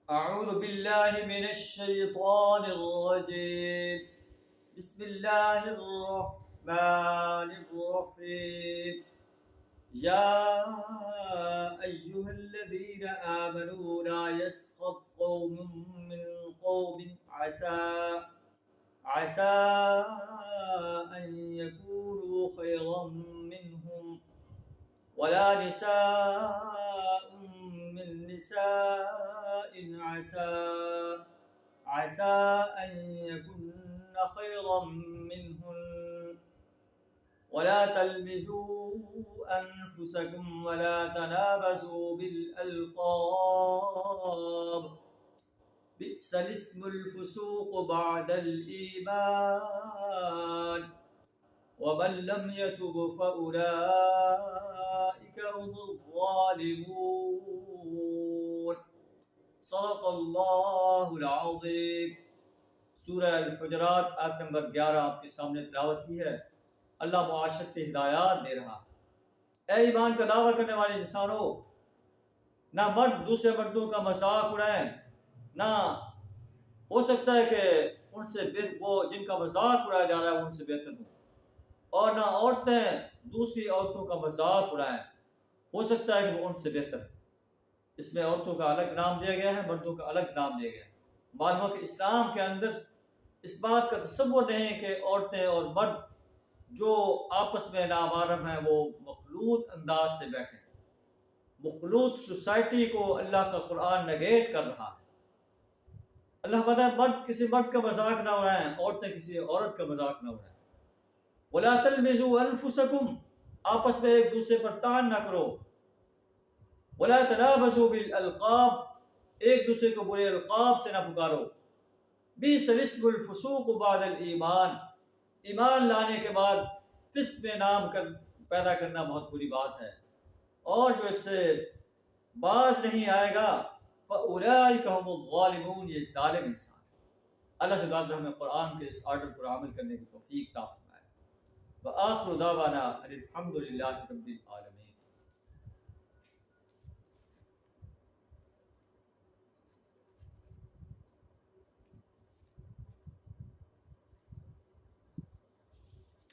أعوذ بالله من الشيطان الرجيم. بسم الله الرحمن الرحيم. يا أيها الذين آمنوا لا يسخط قوم من قوم عسى أن يكونوا خيرا منهم ولا نساء من نساء عسى أن يكن خيرا منهن ولا تلمزوا أنفسكم ولا تنابزوا بالألقاب بئس الاسم الفسوق بعد الإيمان ومن لم يتب فأولئك هم الظالمون. صدق اللہ العظیم. سورہ الحجرات آیت نمبر 11 آپ کے سامنے تلاوت کی ہے. اللہ معاشرت کے ہدایات دے رہا. اے ایمان کا دعویٰ کرنے والے انسانوں، نہ مرد دوسرے مردوں کا مذاق اڑائیں، نہ ہو سکتا ہے کہ ان سے وہ جن کا مذاق اڑایا جا رہا ہے ان سے بہتر ہوں، اور نہ عورتیں دوسری عورتوں کا مذاق اڑائیں، ہو سکتا ہے کہ وہ ان سے بہتر. اس میں عورتوں کا الگ نام دیا گیا ہے، مردوں کا الگ نام دیا گیا ہے. معلوم ہے کہ اسلام کے اندر اس بات کا تصور نہیں کہ عورتیں اور مرد جو آپس میں نامحرم ہیں وہ مخلوط انداز سے بیٹھیں. مخلوط سوسائٹی کو اللہ کا قرآن نگیٹ کر رہا ہے. اللہ بتا ہے مرد کسی مرد کا مذاق نہ اڑائیں، عورتیں کسی عورت کا مذاق نہ اڑائیں. وَلَا تَلْمِزُوا أَنفُسَكُمْ، آپس میں ایک دوسرے پر طعن نہ کرو. وَلَا تَنَابَزُوا بِالْأَلْقَابِ، ایک دوسرے کو برے القاب سے نہ پکارو. بِئْسَ الِاسْمُ الْفُسُوقُ بَعْدَ الْإِيمَانِ، ایمان لانے کے بعد فسق میں نام پیدا کرنا بہت بری بات ہے، اور جو اس سے باز نہیں آئے گا فَأُولَئِكَ هُمُ الظَّالِمُونَ، یہ ظالم انسان. اللہ سے دعا ہمیں قرآن کے اس آرڈر پر عمل کرنے کی توفیق عطا فرمائے. وآخر دعوانا الحمد للہ رب العالمین.